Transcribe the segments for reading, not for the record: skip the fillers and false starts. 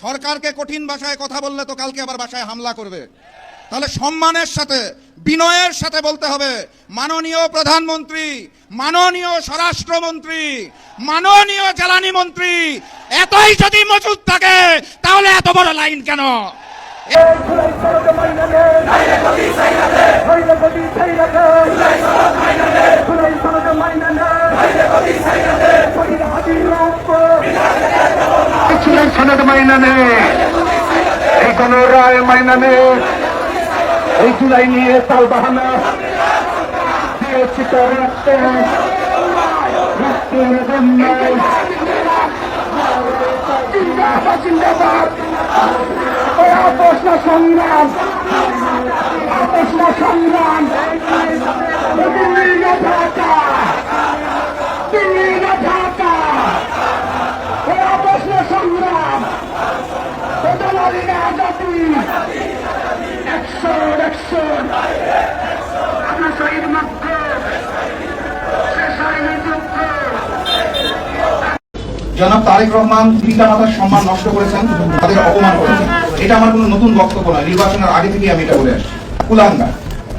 সরকারকে কঠিন ভাষায় কথা বললে তো কালকে আবার বাসায় হামলা করবে। তাহলে সম্মানের সাথে বিনয়ের সাথে বলতে হবে, মাননীয় প্রধানমন্ত্রী, মাননীয় স্বরাষ্ট্রমন্ত্রী, মাননীয় জ্বালানি মন্ত্রী, এতই যদি মজুদ থাকে তাহলে এত বড় লাইন কেন? সনদ মাইনা নে, এই কোন রায় মাইনা নে, এই জুলাই নিয়ে তাল বাহানা দিয়েছি তার রক্তে, রক্তের বন্যায় জিন্দাবাদ জিন্দাবাদ। ওই আপোষ না সংগ্রাম, আপোষ না সংগ্রাম, দিল্লি না ঢাকা, দিল্লি না ঢাকা, ওই আপোষ না সংগ্রাম, দলালি না আজাদি, অ্যাকশন অ্যাকশন, আমরা শহীদ মুক্ত, শেষ হয়নি যুদ্ধ। জনাব তারেক রহমান পিতামাতার সম্মান নষ্ট করেছেন, তাদের অপমান করেছেন। এটা আমার কোনো নতুন বক্তব্য নয়, নির্বাচনের আগে থেকেই আমি এটা বলে আসছি। কুলাঙ্গার,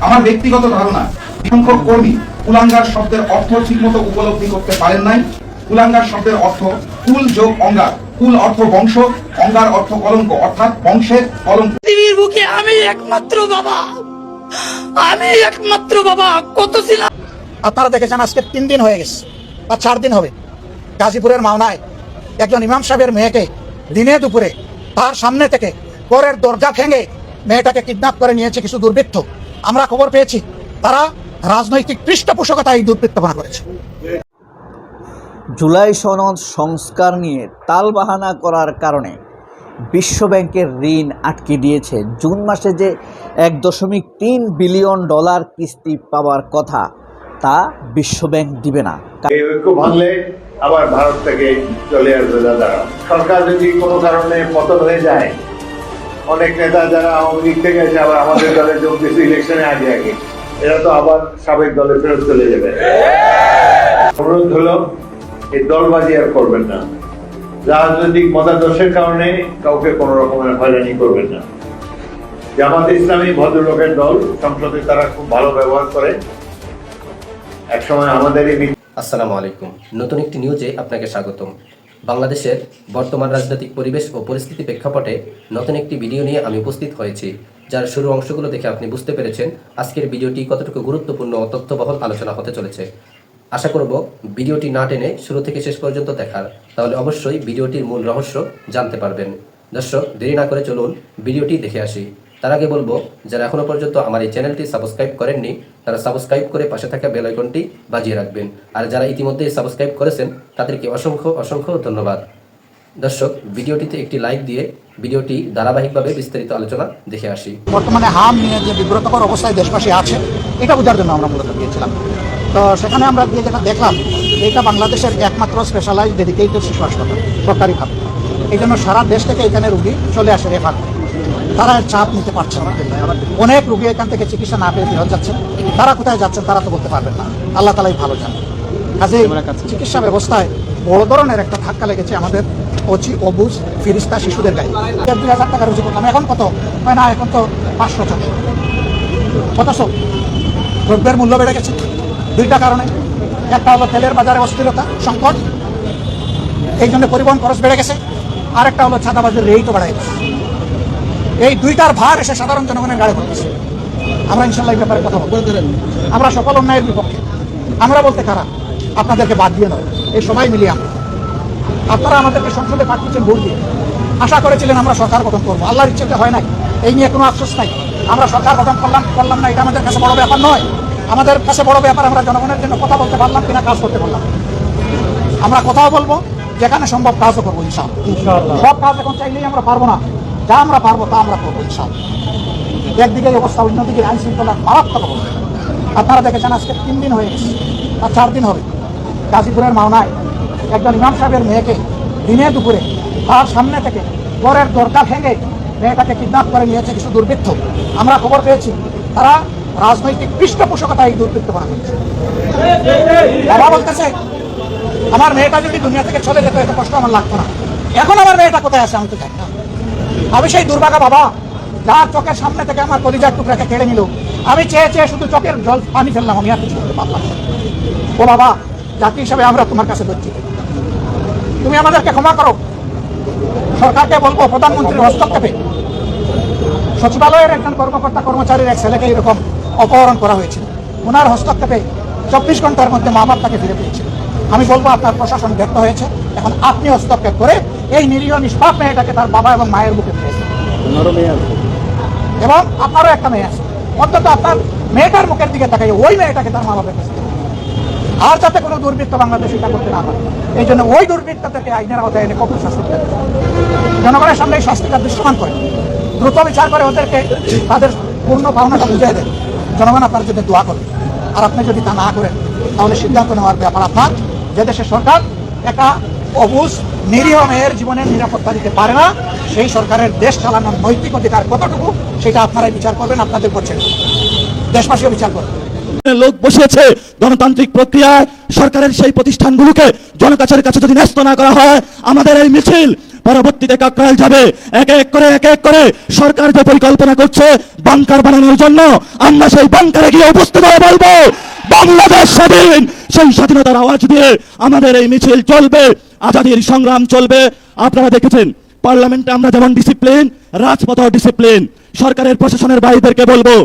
আমার ব্যক্তিগত ধারণা, সংখ্যক কর্মী কুলাঙ্গার শব্দের অর্থ ঠিকমতো উপলব্ধি করতে পারেন নাই। কুলাঙ্গার শব্দের অর্থ কুল যোগ অঙ্গার, কুল অর্থ বংশ, অঙ্গার অর্থ কলঙ্ক, অর্থাৎ বংশের কলঙ্ক। পৃথিবীর বুকে আমি একমাত্র বাবা, আমি একমাত্র বাবা। কত ছিলাম আপনারা দেখেছেন, আজকে 3 দিন হয়ে গেছে বা 4 দিন হবে, গাজীপুরের মাওনায় একজন ইমাম সাহেবের মেয়েকে দিনে দুপুরে তার সামনে থেকে ঘরের দরজা ভেঙে মেয়েটাকে কিডন্যাপ করে নিয়েছে কিছু দুর্বৃত্ত। আমরা খবর পেয়েছি তারা রাজনৈতিক পৃষ্ঠপোষকতায় এই দুর্বৃত্তপনা করেছে। জুলাই সনদ সংস্কার নিয়ে তালবাহানা করার কারণে বিশ্বব্যাংকের ঋণ আটকে দিয়েছে। জুন মাসে যে $1.3 বিলিয়ন কিস্তি পাওয়ার কথা তা বিশ্বব্যাংক দিবে না। এই ঐক্য ভাঙলে আবার ভারত থেকে চলে আসবে দাদারা। সরকার যদি কোনো কারণে পতন হয়ে যায়, অনেক নেতা যারা আওয়ামী লীগ থেকে এসে আবার আমাদের দলে যোগ দিয়েছে ইলেকশনে আগে আগে, এরা তো আবার সাবেক দলে ফেরত চলে যাবে। অনুরোধ হলো, এই দলবাজি আর করবেন না। রাজনৈতিক মতাদর্শের কারণে কাউকে কোনো রকমের হয়রানি করবেন না। জামাত ইসলামী ভদ্রলোকের দল, সংসদে তারা খুব ভালো ব্যবহার করে। একসময় আমাদেরই। আসসালামু আলাইকুম। নতুন একটি নিউজে আপনাকে স্বাগতম। বাংলাদেশের বর্তমান রাজনৈতিক পরিবেশ ও পরিস্থিতি প্রেক্ষাপটে নতুন একটি ভিডিও নিয়ে আমি উপস্থিত হয়েছি, যার শুরু অংশগুলো দেখে আপনি বুঝতে পেরেছেন আজকের ভিডিওটি কতটুকু গুরুত্বপূর্ণ ও তথ্যবহুল আলোচনা হতে চলেছে। আশা করব ভিডিওটি না টেনে শুরু থেকে শেষ পর্যন্ত দেখার, তাহলে অবশ্যই ভিডিওটির মূল রহস্য জানতে পারবেন। দর্শক, দেরি না করে চলুন ভিডিওটি দেখে আসি। তার আগে বলবো, যারা এখনো পর্যন্ত আমার এই চ্যানেলটি সাবস্ক্রাইব করেননি তারা সাবস্ক্রাইব করে পাশে থাকা বেল আইকনটি বাজিয়ে রাখবেন, আর যারা ইতিমধ্যে সাবস্ক্রাইব করেছেন তাদেরকে অসংখ্য অসংখ্য ধন্যবাদ। দর্শক, ভিডিওটিতে একটি লাইক দিয়ে ভিডিওটি ধারাবাহিকভাবে বিস্তারিত আলোচনা দেখে আসি। বর্তমানে হাম নিয়ে যে বিব্রতকর অবস্থায় দেশবাসী আছে, এটা বোঝার জন্য আমরা মূলত গিয়েছিলাম। তো সেখানে আমরা গিয়ে যেটা দেখলাম, এটা বাংলাদেশের একমাত্র স্পেশালাইজ ডেডিকেটেড শিশু হাসপাতাল সরকারিভাবে। এই জন্য সারা দেশ থেকে এখানে রুগী চলে আসে রেফার। তারা চাপ নিতে পারছে না। অনেক রুগী এখান থেকে চিকিৎসা না পেয়ে ফেরত যাচ্ছেন। তারা কোথায় যাচ্ছেন তারা তো বলতে পারবেন না, আল্লাহ তালাই ভালো জানেন। কাজে চিকিৎসা ব্যবস্থায় বড় ধরনের একটা ধাক্কা লেগেছে আমাদের অচি অবুজ ফিরিস্তা শিশুদের গায়ে। 2000 টাকা রুজি করতাম, এখন কত হয় না, এখন তো 500 টাকা। অথচ দ্রব্যের মূল্য বেড়ে গেছে 2টা কারণে। একটা হলো তেলের বাজারে অস্থিরতা সংকট, এই জন্য পরিবহন খরচ বেড়ে গেছে। আর একটা হলো চাঁদাবাজের রেটও বেড়ে গেছে। এই 2টার ভার এসে সাধারণ জনগণের গাড়ি পড়তেছে। আমরা ইনশাল্লাহ এই ব্যাপারে কথা বলবো। আমরা সকল অন্যায়ের বিপক্ষে। আমরা বলতে খারাপ, আপনাদেরকে বাদ দিয়ে নয়, এই সবাই মিলিয়ে আমরা। আপনারা আমাদেরকে সংসদে পাঠিয়েছেন ভোট দিয়ে, আশা করেছিলেন আমরা সরকার গঠন করবো। আল্লাহর ইচ্ছেতে হয় নাই, এই নিয়ে কোনো আফসোস নাই। আমরা সরকার গঠন করলাম না, এটা আমাদের কাছে বড় ব্যাপার নয়। আমাদের কাছে বড় ব্যাপার আমরা জনগণের জন্য কথা বলতে পারলাম কিনা, কাজ করতে পারলাম। আমরা কথাও বলবো, যেখানে সম্ভব কাজও করবো ইনশাআল্লাহ। সব কাজ এখন চাইলেই আমরা পারবো না, যা আমরা পারবো তা আমরা করবো ইনশাআল্লাহ। একদিকে এই অবস্থা, অন্যদিকে আইন শৃঙ্খলার মারাত্মক অবস্থা। আপনারা দেখেছেন আজকে 3 দিন হয়ে গেছে আর 4 দিন হবে, গাজীপুরের মাওনায় একজন ইমাম সাহেবের মেয়েকে দিনে দুপুরে তার সামনে থেকে ঘরের দরজা ভেঙে মেয়েটাকে কিডন্যাপ করে নিয়েছে কিছু দুর্বৃত্ত। আমরা খবর পেয়েছি তারা রাজনৈতিক পৃষ্ঠপোষকতায় এই দুর্বৃত্তপনা করেছে। বাবা বলতেছে, আমার মেয়েটা যদি দুনিয়া থেকে চলে যেত এত কষ্ট আমার লাগতো না। এখন আমার মেয়েটা কোথায় আছে আমি তো জানি না। আমি সেই দুর্ভাগা বাবা যার চোখের সামনে থেকে আমার কলিজার টুকরাকে কেড়ে নিল। আমি চেয়ে চেয়ে শুধু চোখের জল পানি ফেললাম, আমি আর কিছু করতে পারলাম না। ও বাবা, জাতি হিসাবে আমরা তোমার কাছে লজ্জিত, তুমি আমাদেরকে ক্ষমা করো। সরকারকে বলবো, প্রধানমন্ত্রীর হস্তক্ষেপে সচিবালয়ের একজন কর্মকর্তা কর্মচারীর এক ছেলেকে এরকম অপহরণ করা হয়েছিল, ওনার হস্তক্ষেপে 24 ঘন্টার মধ্যে মা বাপ তাকে ফিরে পেয়েছিল। আমি বলবো আপনার প্রশাসন ব্যর্থ হয়েছে, এখন আপনি হস্তক্ষেপ করে এই নিরীহ নিষ্পাপ মেয়েটাকে তার বাবা এবং মায়ের বুকে ফিরে দিন। এবং আপনারও একটা মেয়ে আছে, অন্তত আপনার মেয়েটার মুখের দিকে তাকাই ওই মেয়েটাকে তার মা বাপের কাছে দিন। আর যাতে কোনো দুর্বৃত্ত বাংলাদেশ এটা করতে না পারে, এই জন্য ওই দুর্বৃত্ত থেকে আইনের আওতায় এনে কঠোর শাস্তি দেন। জনগণের সামনে এই শাস্তিটা দৃশ্যমান করে দ্রুত বিচার করে ওদেরকে তাদের পূর্ণ পাওনাটা বুঝিয়ে দেন। জনগণ আপনার যদি দোয়া করবে, আর আপনি যদি তা না করেন তাহলে সিদ্ধান্ত নেওয়ার ব্যাপার আপনার। যে দেশের সরকার একটা অবুঝ নিরীহ মেয়ের জীবনের নিরাপত্তা দিতে পারে না, সেই সরকারের দেশ চালানোর নৈতিক অধিকার কতটুকু সেটা আপনারাই বিচার করবেন, আপনাদের করছেন, দেশবাসীও বিচার করবেন। লোক বসিয়েছে গণতান্ত্রিক প্রক্রিয়ায় সরকারের সেই প্রতিষ্ঠানগুলোকে জনকাছের কাছে যদি ন্যস্ত না করা হয়, আমাদের এই মিছিল পরবর্তীতে কাকরাইল যাবে। এক এক করে সরকার যে পরিকল্পনা করছে বাংকার বানানোর জন্য, আমরা সেই বাংকারে গিয়ে উপস্থিত হয়ে বলবো বাংলাদেশ স্বাধীন। সেই স্বাধীনতার আওয়াজ দিয়ে আমাদের এই মিছিল চলবে, আজাদীর সংগ্রাম চলবে। আপনারা দেখেছেন পার্লামেন্টে আমরা যেমন ডিসিপ্লিন, রাজপথও ডিসিপ্লিন। সরকারের প্রশাসনের ভাইদেরকে বলবো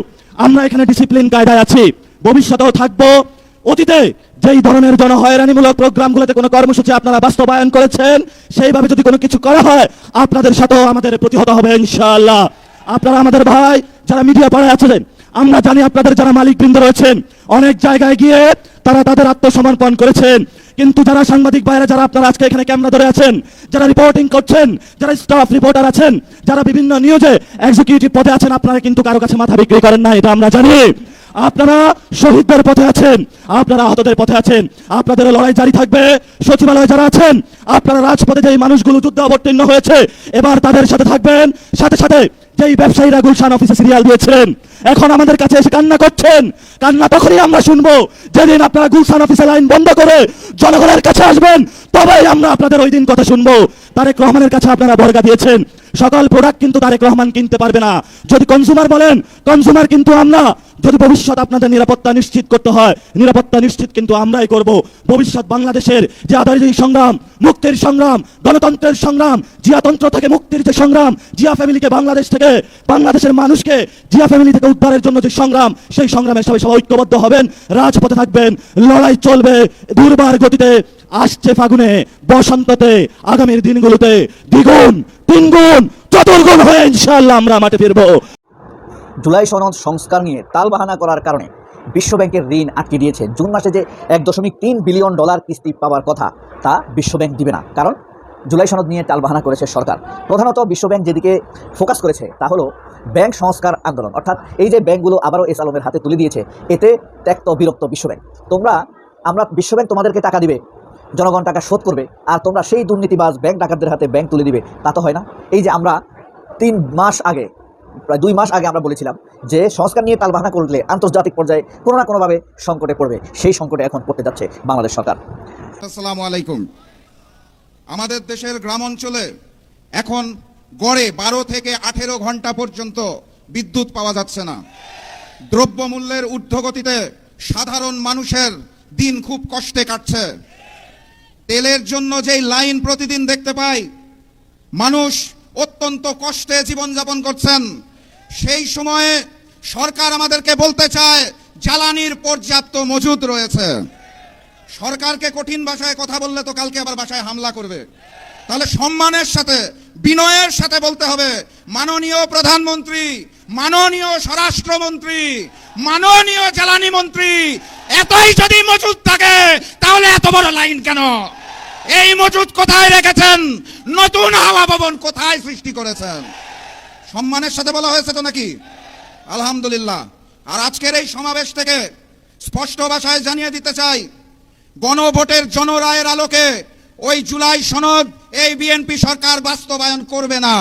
আমরা এখানে ডিসিপ্লিন কায়দায় আছি, ভবিষ্যতেও থাকবো। অতীতে যেই ধরনের জনহয়রানিমূলক প্রোগ্রামগুলোতে কোনো কর্মসূচি আপনারা বাস্তবায়ন করেছেন, সেইভাবে যদি কোনো কিছু করা হয় আপনাদের সাথেও আমাদের প্রতিহত হবে ইনশাআল্লাহ। আপনারা আমাদের ভাই যারা মিডিয়া পাড়ায় আছেন, আমরা জানি আপনাদের যারা মালিকবৃন্দ রয়েছেন অনেক জায়গায় গিয়ে তারা তাদের আত্মসমর্পণ করেছেন, কিন্তু যারা সাংবাদিক ভাইরা যারা আপনারা আজকে এখানে ক্যামেরা ধরে আছেন, যারা রিপোর্টিং করছেন, যারা স্টাফ রিপোর্টার আছেন, যারা বিভিন্ন নিউজে এক্সিকিউটিভ পদে আছেন, আপনারা কিন্তু কারো কাছে মাথা বিক্রি করেন না, এটা আমরা জানি। আপনারা শহীদদের পথে আছেন, আপনারা আহতদের পথে আছেন, আপনাদের লড়াই জারি থাকবে। সচিবালয়ে যারা আছেন, আপনারা রাজপথে যেই মানুষগুলো যুদ্ধে অবতীর্ণ হয়েছে এবার তাদের সাথে থাকবেন। সাথে সাথে যেই ব্যবসায়ীরা গুলশান অফিসে সিরিয়াল দিয়েছিলেন, এখন আমাদের কাছে এসে কান্না করছেন, কান্না তখনই আমরা শুনবো যেদিন আপনারা গুলশান অফিসে লাইন বন্ধ করে জনগণের কাছে আসবেন, তবেই আমরা আপনাদের ওই দিন কথা শুনবো। তারেক রহমানের কাছে আপনারা বর্গা দিয়েছেন, সকল প্রোডাক্ট কিন্তু তারেক রহমান কিনতে পারবে না। যদি কনজিউমার বলেন, কনজিউমার কিন্তু আমরা। যদি ভবিষ্যৎ আপনাদের নিরাপত্তা নিশ্চিত করতে হয়, নিরাপত্তা নিশ্চিত কিন্তু আমরাই করব। ভবিষ্যৎ বাংলাদেশের যে আজাদীর সংগ্রাম, মুক্তির সংগ্রাম, গণতন্ত্রের সংগ্রাম, জিয়াতন্ত্র থেকে মুক্তির যে সংগ্রাম, জিয়া ফ্যামিলিকে বাংলাদেশ থেকে, বাংলাদেশের মানুষকে জিয়া ফ্যামিলি থেকে উদ্ধারের জন্য যে সংগ্রাম, সেই সংগ্রামে সবাই ঐক্যবদ্ধ হবেন, রাজপথে থাকবেন, লড়াই চলবে দুর্বার গতিতে। আসছে ফাগুনে, বসন্ততে, আগামীর দিনগুলোতে দ্বিগুণ, তিনগুণ, চতুর্গুণ হয়ে ইনশাআল্লাহ আমরা মাঠে ফিরবো। জুলাই সনদ সংস্কার নিয়ে তালবাহানা করার কারণে বিশ্বব্যাংকের ঋণ আটকে দিয়েছে। জুন মাসে যে $1.3 বিলিয়ন কিস্তি পাওয়ার কথা তা বিশ্বব্যাংক দিবে না, কারণ জুলাই সনদ নিয়ে তালবাহানা করেছে সরকার। প্রধানত বিশ্বব্যাংক যেদিকে ফোকাস করেছে তা হলো ব্যাংক সংস্কার আন্দোলন, অর্থাৎ এই যে ব্যাংকগুলো আবারও এস আলমের হাতে তুলে দিয়েছে, এতে ত্যক্ত বিরক্ত বিশ্বব্যাংক। আমরা বিশ্বব্যাংক তোমাদেরকে টাকা দিবে, জনগণ টাকা শোধ করবে, আর তোমরা সেই দুর্নীতিবাজ ব্যাংক ডাকাতদের হাতে ব্যাংক তুলে দিবে, তা তো হয় না। এই যে আমরা 3 মাস আগে, প্রায় 2 মাস আগে আমরা বলেছিলাম যে সংস্কার নিয়ে তালবাহানা করলে আন্তর্জাতিক পর্যায়ে কোনো না কোনোভাবে সংকটে পড়বে, সেই সংকটে এখন পড়তে যাচ্ছে বাংলাদেশ সরকার। আসসালামু আলাইকুম। আমাদের দেশের গ্রাম অঞ্চলে এখন গড়ে 12 থেকে 18 ঘন্টা পর্যন্ত বিদ্যুৎ পাওয়া যাচ্ছে না। দ্রব্যমূল্যের ঊর্ধ্বগতিতে সাধারণ মানুষের দিন খুব কষ্টে কাটছে। তেলের জন্য যেই লাইন প্রতিদিন দেখতে পাই, মানুষ অত্যন্ত কষ্টে জীবনযাপন করছেন। সেই সময়ে সরকার আমাদেরকে বলতে চায় জ্বালানির পর্যাপ্ত মজুদ রয়েছে। সরকারকে কঠিন ভাষায় কথা বললে তো কালকে আবার বাসায় হামলা করবে। তাহলে সম্মানের সাথে, বিনয়ের সাথে বলতে হবে, মাননীয় প্রধানমন্ত্রী, মাননীয় স্বরাষ্ট্রমন্ত্রী, মাননীয় জ্বালানি মন্ত্রী, এতই যদি মজুদ থাকে তাহলে এত বড় লাইন কেন? এই মজুদ কোথায় রেখেছেন? নতুন হাওয়া ভবন কোথায় সৃষ্টি করেছেন? সম্মানের সাথে বলা হয়েছে তো নাকি? আলহামদুলিল্লাহ। আর আজকের এই সমাবেশ থেকে স্পষ্ট ভাষায় জানিয়ে দিতে চাই, গণভোটের জনরায়ের আলোকে ওই জুলাই সনদ এই বিএনপি সরকার বাস্তবায়ন করবে না।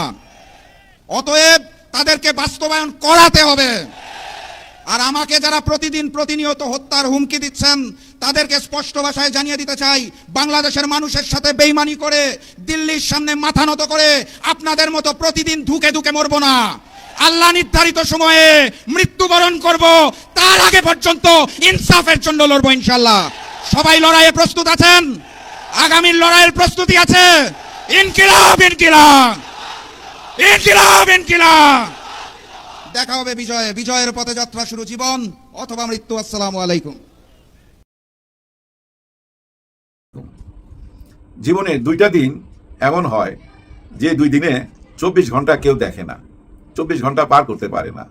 অতএব তাদেরকে বাস্তবায়ন করাতে হবে। আর আমাকে যারা প্রতিদিন প্রতিনিয়ত হত্যার হুমকি দিচ্ছেন তাদেরকে স্পষ্ট ভাষায় জানিয়ে দিতে চাই, বাংলাদেশের মানুষের সাথে বেইমানি করে দিল্লির সামনে মাথা নত করে আপনাদের মতো প্রতিদিন ধুকে ধুকে মরবো না। আল্লাহ নির্ধারিত সময়ে মৃত্যুবরণ করব, তার আগে পর্যন্ত ইনসাফের জন্য লড়বো ইনশাআল্লাহ। সবাই লড়াইয়ে প্রস্তুত আছেন? আগামীর লড়াইয়ের প্রস্তুতি আছে? ইনকিলাব ইনকিলাব ইনকিলাব ইনকিলাব। দেখা হবে বিজয়ে। বিজয়ের পথে যাত্রা শুরু জীবন অথবা মৃত্যু। আসসালামু আলাইকুম। জীবনে দুইটা দিন এমন হয় যে দুই দিনে 24 ঘন্টা কেউ দেখে না, 24 ঘন্টা পার করতে পারে না।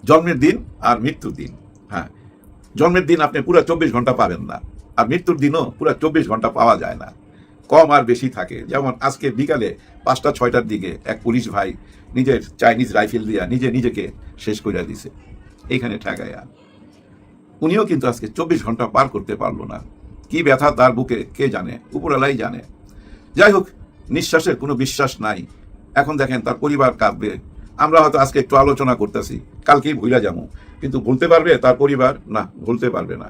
জন্মের দিন আর মৃত্যুর দিন। হ্যাঁ, জন্মের দিন আপনি পুরো 24 ঘন্টা পাবেন না, আর মৃত্যুর দিনও পুরো 24 ঘন্টা পাওয়া যায় না, কম আর বেশি থাকে। যেমন আজকে বিকালে 5টা-6টার দিকে এক পুলিশ ভাই নিজের চাইনিজ রাইফেল দিয়া নিজেকে শেষ করে দিছে এইখানে ঠেকাইয়া। উনিও কিন্তু আজকে 24 ঘন্টা পার করতে পারলো না। কি ব্যথা তার বুকে কে জানে, উপরওয়ালাই জানে। যাই হোক, নিঃশ্বাসের কোনো বিশ্বাস নাই। এখন দেখেন তার পরিবার কাঁদবে। আমরা হয়তো আজকে একটু আলোচনা করতেছি, কালকেই ভুলে যাবো, কিন্তু ভুলতে পারবে তার পরিবার? না, ভুলতে পারবে না।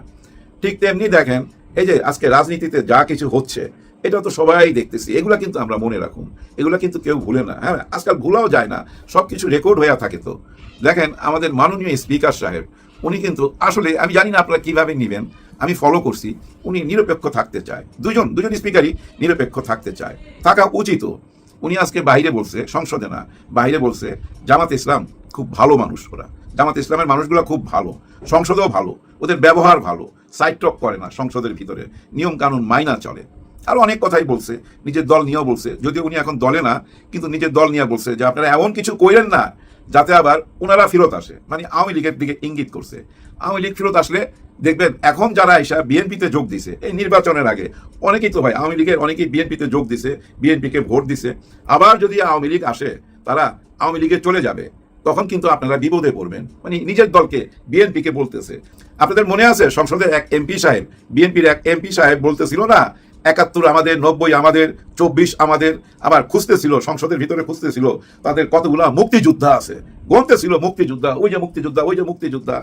ঠিক তেমনি দেখেন, এই যে আজকে রাজনীতিতে যা কিছু হচ্ছে, এটা তো সবাই দেখতেছি। এগুলা কিন্তু আমরা মনে রাখুন, এগুলা কিন্তু কেউ ভুলে না। হ্যাঁ, আজকাল ভুলাও যায় না, সব কিছু রেকর্ড হয়ে থাকে। তো দেখেন আমাদের মাননীয় স্পিকার সাহেব, উনি কিন্তু আসলে, আমি জানি না আপনারা কিভাবে নিবেন, আমি ফলো করছি, উনি নিরপেক্ষ থাকতে চায়। দুজন স্পিকারই নিরপেক্ষ থাকতে চায়, থাকা উচিত। উনি আজকে বাইরে বলছে, সংসদে না, বাইরে বলছে জামাত ইসলাম খুব ভালো মানুষ। ওরা জামাত ইসলামের মানুষগুলো খুব ভালো, সংসদেও ভালো, ওদের ব্যবহার ভালো, সাইড টক করে না, সংসদের ভিতরে নিয়ম কানুন মাইনা চলে। আরো অনেক কথাই বলছে, নিজের দল নিয়েও বলছে, যদিও উনি এখন দলে না, কিন্তু নিজের দল নিয়ে বলছে যে আপনারা এমন কিছু কইরেন না যাতে আবার ওনারা ফেরত আসে। মানে আওয়ামী লীগের দিকে ইঙ্গিত করছে। আওয়ামী লীগ ফেরত আসলে দেখবেন এখন যারা এসা বিএনপিতে যোগ দিছে এই নির্বাচনের আগে, অনেকেই তো ভাই আওয়ামী লীগের অনেকেই বিএনপিতে যোগ দিছে, বিএনপিকে ভোট দিছে। আবার যদি আওয়ামী লীগ আসে, তারা আওয়ামী লীগে চলে যাবে, তখন কিন্তু আপনারা বিপদে পড়বেন। মানে নিজের দলকে বিএনপিকে বলতেছে। আপনাদের মনে আছে সংসদের এক এমপি সাহেব, বিএনপির এক এমপি সাহেব বলতেছিল না, 71 আমাদের, 90 আমাদের, 24 আমাদের। আবার খুঁজতেছিল, সংসদের ভিতরে খুঁজতেছিল তাদের কতগুলা মুক্তিযোদ্ধা আছে, গণতেছিল মুক্তিযোদ্ধা, ওই যে মুক্তিযোদ্ধা, ওই যে মুক্তিযোদ্ধা।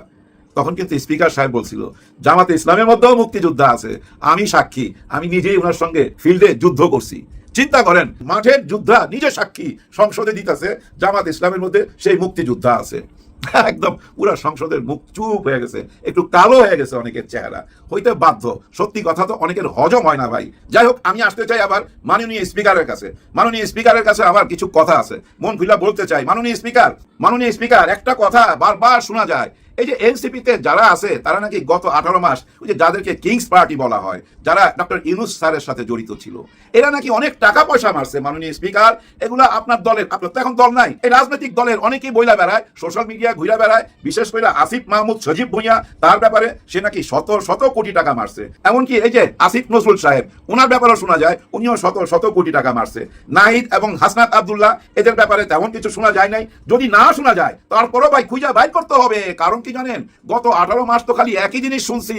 তখন কিন্তু স্পিকার সাহেব বলছিল জামাতে ইসলামের মধ্যেও মুক্তিযোদ্ধা আছে, আমি সাক্ষী, আমি নিজেই ওনার সঙ্গে ফিল্ডে যুদ্ধ করছি। চিন্তা করেন, মাঠের যোদ্ধা নিজে সাক্ষী সংসদে দিতেছে জামাত ইসলামের মধ্যে সেই মুক্তিযোদ্ধা আছে। একদম পুরা সংসদের মুখ চুপ হয়ে গেছে, একটু কালো হয়ে গেছে অনেকের চেহারা, হইতে বাধ্য। সত্যি কথা তো অনেকের হজম হয় না ভাই। যাই হোক, আমি আসতে চাই আবার মাননীয় স্পিকারের কাছে। মাননীয় স্পিকারের কাছে আমার কিছু কথা আছে, মন খুলে বলতে চাই। মাননীয় স্পিকার, একটা কথা বারবার শোনা যায়, এই যে এনসিপিতে যারা আছে তারা নাকি গত 18 মাস ওই যে যাদেরকে কিংস পার্টি বলা হয়, যারা ডক্টর ইউনূস স্যারের সাথে জড়িত ছিল, এরা নাকি অনেক টাকা পয়সা মারছে। মাননীয় স্পিকার, এগুলা আপনার দলের, আপনার তো এখন দল নাই, এই রাজনৈতিক দলের অনেকেই বইলা বেড়ায়, সোশ্যাল মিডিয়া ঘুরা বেড়ায়, বিশেষ করে আসিফ মাহমুদ সজীব ভুঁইয়া, তার ব্যাপারে সে নাকি শত কোটি টাকা মারছে। এমনকি এই যে আসিফ নজরুল সাহেব, ওনার ব্যাপারেও শোনা যায় উনিও শত কোটি টাকা মারছে। নাহিদ এবং হাসনাত আব্দুল্লাহ, এদের ব্যাপারে তেমন কিছু শোনা যায় নাই। যদি না শোনা যায়, তারপরও ভাই খুঁজা বাইর করতে হবে। কারণ কি জানেন, গত 18 মাস তো খালি একই জিনিস শুনছি,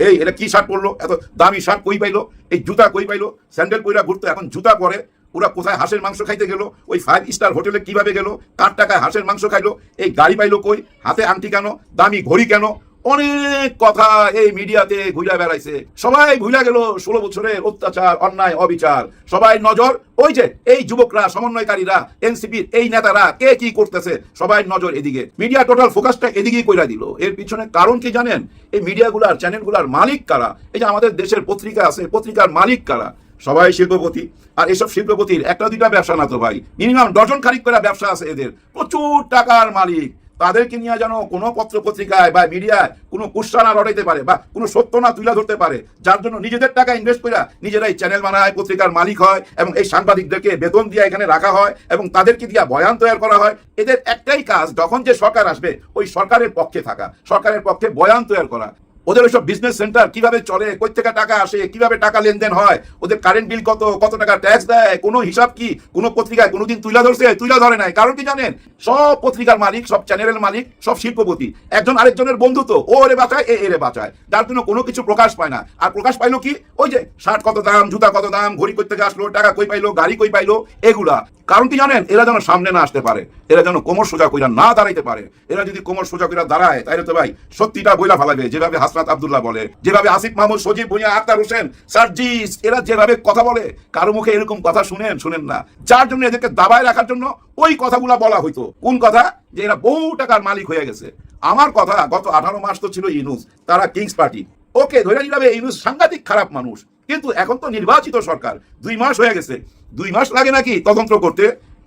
এই এটা কি শার্ট পরলো, এত দামি শার্ট কই পাইলো, এই জুতা কই পাইলো, স্যান্ডেল পইরা ঘুরতো, এখন জুতা পরে। ওরা কোথায় হাঁসের মাংস খাইতে গেল, ওই 5 স্টার হোটেলে কিভাবে গেল, কার টাকায় হাঁসের মাংস খাইলো, এই গাড়ি পাইলো কই, হাতে আংটি কেন, দামি ঘড়ি কেন, অনেক কথা এই মিডিয়াতে ঘুরে বেড়াইছে। সবাই ভুলে গেল 16 বছরের অত্যাচার, অন্যায়, অবিচার। সবাই নজর ওই যে এই যুবকরা, সমন্বয়কারীরা, এনসিপির এই নেতারা কে কি করতেছে, সবাই নজর এদিকে। মিডিয়া টোটাল ফোকাসটা এদিকেই কইরা দিল। এর পিছনে কারণ কি জানেন? এই মিডিয়াগুলার, চ্যানেলগুলার মালিক কারা? এই যে আমাদের দেশের পত্রিকা আছে, পত্রিকার মালিক কারা? সবাই শিল্পপতি। আর এসব শিল্পপতির একটা দুইটা ব্যবসা না তো ভাই, মিনিমাম ডজন খানিক করে ব্যবসা আছে এদের, প্রচুর টাকার মালিক। তাদেরকে নিয়ে যেন কোনো পত্র পত্রিকায় বা মিডিয়ায় কোনো কুৎসা না রটাইতে পারে বা কোনো সত্য না তুলে ধরতে পারে, যার জন্য নিজেদের টাকা ইনভেস্ট করে নিজেরাই চ্যানেল বানায়, পত্রিকার মালিক হয়, এবং এই সাংবাদিকদেরকে বেতন দিয়ে এখানে রাখা হয় এবং তাদেরকে দিয়ে বয়ান তৈরি করা হয়। এদের একটাই কাজ, যখন যে সরকার আসবে ওই সরকারের পক্ষে থাকা, সরকারের পক্ষে বয়ান তৈরি করা। ওদের ওইসব বিজনেস সেন্টার কিভাবে চলে, কই থেকে টাকা আসে, কিভাবে টাকা লেনদেন হয়, ওদের কারেন্ট বিল কত টাকা ট্যাক্স দেয়, কোনো হিসাব কি কোনো পত্রিকায় কোনোদিন তুলে ধরে নাই। কারণ কি জানেন? সব পত্রিকার মালিক, সব চ্যানেলের মালিক, সব শিল্পপতি একজন আরেকজনের বন্ধু। তো ও এরে বাঁচায়, এরে বাঁচায়, যার জন্য কোনো কিছু প্রকাশ পায় না। আর প্রকাশ পাইলো কি? ওই যে শার্ট কত দাম, জুতা কত দাম, ঘড়ি কই থেকে আসলো, টাকা কই পাইলো, গাড়ি কই পাইলো, এগুলা। কারণ কি জানেন, এরা যেন সামনে না আসতে পারে, এরা যেন কোমর সোজা কইরা না দাঁড়াইতে পারে। এরা যদি কোমর সোজা কইরা দাঁড়ায় তাহলে তো ভাই সত্যিটা বইলা ফেলাবে, যেভাবে হাসনাত আব্দুল্লাহ বলে, যেভাবে আসিফ মাহমুদ, সজীব ভুঁইয়া, আক্তার হোসেন, সার্জিস, এরা যেভাবে কথা বলে, কারো মুখে এরকম কথা শুনেন না। যার জন্য এদেরকে দাবায় রাখার জন্য ওই কথাগুলা বলা হইতো। কোন কথা? যে এরা বহু টাকার মালিক হয়ে গেছে। আমার কথা, গত 18 মাস তো ছিল ইউনূস, তারা কিংস পার্টি, ওকে ধরে নিলাবে ইউনূস সাংঘাতিক খারাপ মানুষ, কিন্তু এখন তো নির্বাচিত সরকার, 2 মাস হয়ে গেছে। 2 মাস লাগে নাকি তদন্ত করতে?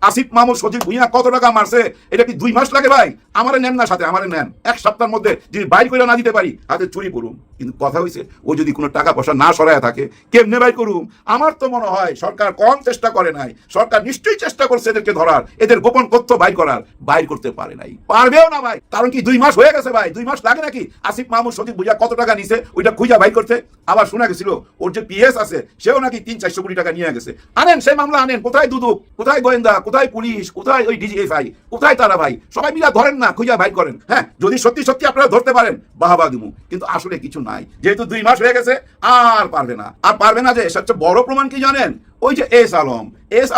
আসিফ মাহমুদ, সজীব ভুঁইয়া কত টাকা মারছে, এটা কি 2 মাস লাগে ভাই? আমারে নেন না সাথে, আমারে নেন, 1 সপ্তাহের মধ্যে যদি বাইর করে না দিতে পারি হাতে চুরি করুন। কিন্তু কথা হয়েছে, ও যদি কোনো টাকা পয়সা না সরায় থাকে কেমনে বাইর করুম? আমার তো মনে হয় সরকার কম চেষ্টা করে নাই, সরকার নিশ্চয়ই চেষ্টা করছে এদেরকে ধরার, এদের গোপন তথ্য বাইর করার, বাইর করতে পারে নাই, পারবেও না ভাই। কারণ কি 2 মাস হয়ে গেছে ভাই, 2 মাস লাগে নাকি? আসিফ মাহমুদ, সজীব ভুঁইয়া কত টাকা নিছে ওইটা খুঁজা বাইর করতে? আবার শোনা গেছিল ওর যে পিএস আছে সেও নাকি 300-400 কোটি টাকা নিয়ে গেছে। আনেন সেই মামলা আনেন, কোথায় দুদক, কোথায় গোয়েন্দা, কোথায় পুলিশ, কোথায় ওই ডিজিএফআই, কোথায় তারা ভাই? সবাই মিলা ধরেন না, খুঁজা বাইর করেন। হ্যাঁ, যদি সত্যি সত্যি আপনারা ধরতে পারেন বাহাবা দিমু, কিন্তু আসলে কিছু নাই। যেহেতু 2 মাস হয়ে গেছে, আর পারবে না। যে সবচেয়ে বড় প্রমাণ কি জানেন? ওই যে এস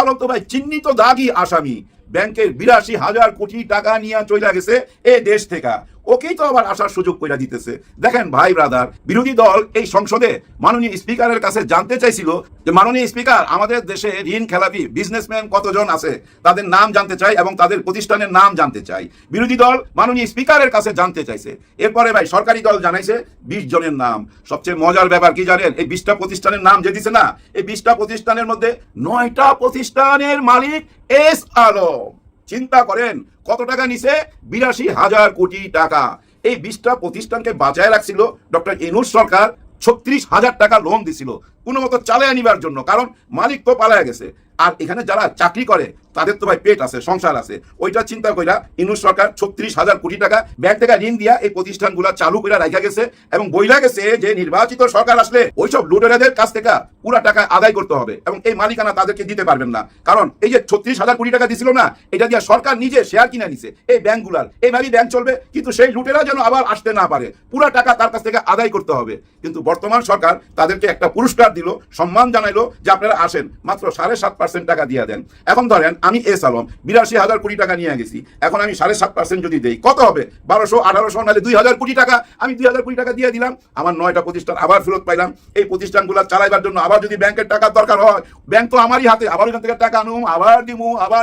আলম তো ভাই চিহ্নিত দাগি আসামি, ব্যাংকের 82,000 কোটি টাকা নিয়ে চলে গেছে এ দেশ থেকে, ওকেই তো আবার আসার সুযোগ করে দিতেছে। দেখেন ভাই ব্রাদার, বিরোধী দল এই সংসদে মাননীয় স্পিকারের কাছে জানতে চাইছিল যে মাননীয় স্পিকার, আমাদের দেশে ঋণ খেলাপি বিজনেসম্যান কতজন আছে তাদের নাম জানতে চাই এবং তাদের প্রতিষ্ঠানের নাম জানতে চাই। বিরোধী দল মাননীয় স্পিকারের কাছে জানতে চাইছে। এরপরে ভাই সরকারি দল জানাইছে 20 জনের নাম। সবচেয়ে মজার ব্যাপার কি জানেন? এই 20টা প্রতিষ্ঠানের নাম যে দিছে না, এই 20টা প্রতিষ্ঠানের মধ্যে 9টা প্রতিষ্ঠানের মালিক এস আলম। চিন্তা করেন কত টাকা নিছে? 82,000 কোটি টাকা। এই 20টা প্রতিষ্ঠানকে বাঁচায় রাখছিল ডক্টর ইউনূস সরকার, 36,000 টাকা লোন দিছিল কোনো মতো চালায় নিবার জন্য, কারণ মালিক তো পালায় গেছে। আর এখানে যারা চাকরি করে তাদের তো ভাই পেট আছে, সংসার আছে। ওইটা চিন্তা কইরা ইউনূস সরকার 36,000 কোটি টাকা ব্যাংক থেকে ঋণ দিয়া এই প্রতিষ্ঠানগুলো চালু করে রাখা গেছে এবং বইলা গেছে যে নির্বাচিত সরকার আসলে ওইসব লুটেরাদের কাছ থেকে পুরো টাকা আদায় করতে হবে এবং এই মালিকানা তাদেরকে দিতে পারবেন না। কারণ এই যে 36,000 কোটি টাকা দিছিল না, এটা দিয়ে সরকার নিজে শেয়ার কিনে নিছে এই ব্যাংকগুলার। এইভাবেই ব্যাংক চলবে, কিন্তু সেই লুটেরা যেন আবার আসতে না পারে, পুরো টাকা তার কাছ থেকে আদায় করতে হবে। কিন্তু বর্তমান সরকার তাদেরকে একটা পুরস্কার দিল, সম্মান জানাইলো যে আপনারা আসেন, মাত্র 7.5% টাকা দিয়ে দেন। এখন ধরেন আমি এস আলম 82,000 কোটি টাকা নিয়ে গেছি, এখন আমি 7.5% যদি দেই কত হবে? 1200, 1800, নাহলে 2,000 কোটি টাকা। আমি 2,000 কোটি টাকা দিয়ে দিলাম, আমার 9টা প্রতিষ্ঠান আবার ফেরত পাইলাম। এই প্রতিষ্ঠানগুলো চালাইবার জন্য আবার যদি ব্যাংকের টাকার দরকার হয়, ব্যাংক তো আমারই হাতে, আবার ওখান থেকে টাকা আনুম, আবার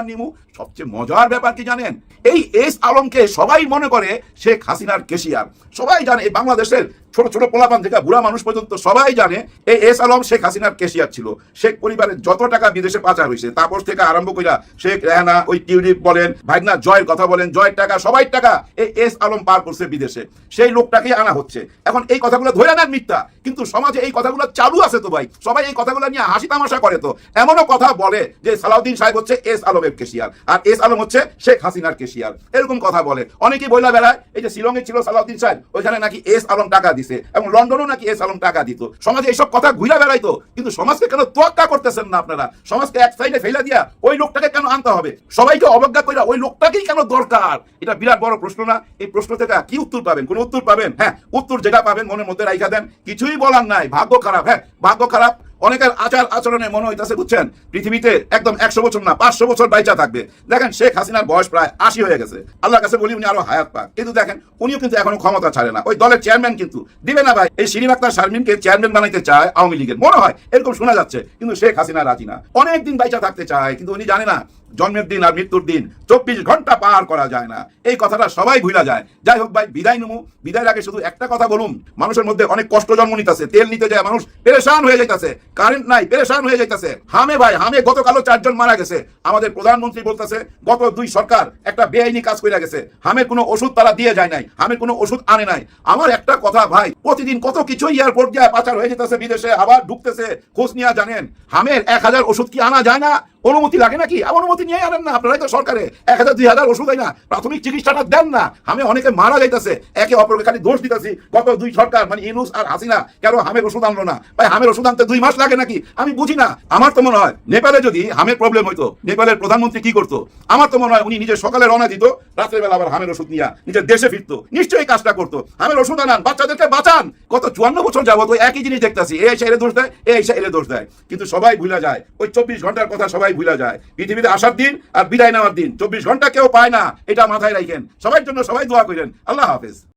নিমু। সবচেয়ে মজার ব্যাপার কি জানেন? এই এস আলমকে সবাই মনে করে শেখ হাসিনার কেশিয়ার। সবাই জানে, এই বাংলাদেশের ছোট ছোট পোলাপান থেকে বুড়া মানুষ পর্যন্ত সবাই জানে এই এস আলম শেখ হাসিনার কেশিয়ার ছিল। শেখ পরিবারের যত টাকা বিদেশে পাচার হয়েছে, তারপর থেকে আরম্ভ কইরা শেখ রেহানা, ওই টিউলিপ বলেন, ভাগনা জয়ের কথা বলেন, জয়ের টাকা, সবাই টাকা এই এস আলম পার করছে বিদেশে, সেই লোকটাকেই আনা হচ্ছে। এখন এই কথাগুলো ধরে নেন মিথ্যা, কিন্তু সমাজে এই কথাগুলো চালু আছে তো ভাই, সবাই এই কথাগুলো নিয়ে হাসি তামাশা করে। তো এমনও কথা বলে যে সালাউদ্দিন সাহেব হচ্ছে এস আলমের কেশিয়ার আর এস আলম হচ্ছে শেখ হাসিনার কেশিয়ার, এরকম কথা বলে অনেকেই বইলা বেড়ায়। এই যে শিলংয়ে ছিল সালাউদ্দিন সাহেব, ওইখানে নাকি এস আলম টাকা দিছে এবং লন্ডনও নাকি এস আলম টাকা দিত। সমাজে এইসব কথা ঘুরা বেড়াইতো, কিন্তু সমাজকে কেন তোয়াক্কা করতেছেন না আপনারা? সমাজকে এক সাইডে ফেলে দিয়া ওই লোকটাকে কেন আনতে হবে? সবাইকে অবজ্ঞা কইরা ওই লোকটাকেই কেন দরকার? এটা বিরাট বড় প্রশ্ন না? এই প্রশ্ন থেকে কি উত্তর পাবেন? কোন উত্তর পাবেন? হ্যাঁ, উত্তর যেটা পাবেন মনের মধ্যে রাইখা দেন, কিছুই বলার নাই। ভাগ্য খারাপ, হ্যাঁ ভাগ্য খারাপ। অনেকের আচার আচরণে মনে হইতাছে বুঝছেন পৃথিবীতে একদম 100 বছর না 500 বছর বাইচা থাকবে। দেখেন শেখ হাসিনার বয়স প্রায় 80 হয়ে গেছে, আল্লাহর কাছে বলি উনি আরো হায়াত পাক, কিন্তু দেখেন উনিও কিন্তু এখনো ক্ষমতা ছাড়ে না। ওই দলের চেয়ারম্যান কিন্তু দিবে না ভাই। এই শিরিন আক্তার শারমিনকে চেয়ারম্যান বানাইতে চায় আওয়ামী লীগের, মনে হয় এরকম শোনা যাচ্ছে, কিন্তু শেখ হাসিনা রাজি না। অনেক দিন বাইচা থাকতে চায়, কিন্তু উনি জানে না জন্মের দিন আর মৃত্যুর দিন 24 ঘন্টা পার করা যায় না। এই কথাটা সবাই ভুলা যায়। যাই হোক ভাই, বিদায় নেবো। বিদায়ের আগে শুধু একটা কথা বলুন, মানুষের মধ্যে অনেক কষ্ট জন্ম নিতেছে, তেল নিতে যায় মানুষ পেরেশান হয়ে যাইতেছে, কারেন্ট নাই পেরেশান হয়ে যাইতেছে। হামে ভাই, হামে গতকালও 4 জন মারা গেছে। আমাদের প্রধানমন্ত্রী বলতেছে গত 2 সরকার একটা বেআইনি কাজ করে গেছে, হামের কোনো ওষুধ তারা দিয়ে যায় নাই, হামের কোনো ওষুধ আনে নাই। আমার একটা কথা ভাই, প্রতিদিন কত কিছু এয়ারপোর্ট দিয়ে পাচার হয়ে যেতেছে বিদেশে, আবার ঢুকতেছে, খোঁজ নিয়ে জানেন হামের 1000 ওষুধ কি আনা যায় না? অনুমতি লাগে নাকি? অনুমতি নিয়ে আনেন না আপনারাই তো সরকারে। 1000 2000 ওষুধ হয় না, প্রাথমিক চিকিৎসাটা দেন না। আমি অনেকে মারা যাইতেছে, একে অপরকে খালি দোষ দিতেছি। গত 2 সরকার মানে ইউনূস আর হাসিনা কেন হামের ওষুধ আনলো না? ভাই হামের ওষুধ আনতে 2 মাস লাগে নাকি? আমি বুঝি না। আমার তো মনে হয় নেপালে যদি হামের প্রবলেম হইতো, নেপালের প্রধানমন্ত্রী কি করতো? আমার তো মনে হয় উনি নিজে সকালে রওনা দিত, রাত্রের বেলা আবার হামের ওষুধ নিয়ে নিজের দেশে ফিরতো, নিশ্চয়ই কাজটা করতো। হামের ওষুধ আনান, বাচ্চাদেরকে বাঁচান। গত 54 বছর যাবত ওই একই জিনিস দেখতেছি, এ এসে এলে দোষ দেয়, এ এসে এলে দোষ দেয়, কিন্তু সবাই ভুলে যায়। ওই 24 ঘন্টার কথা সবাই সবাই ভুলে যায়। পৃথিবীতে আসার দিন আর বিদায় নেওয়ার দিন 24 ঘন্টা কেউ পায় না, এটা মাথায় রাখেন। সবার জন্য সবাই দোয়া করেন। আল্লাহ হাফেজ।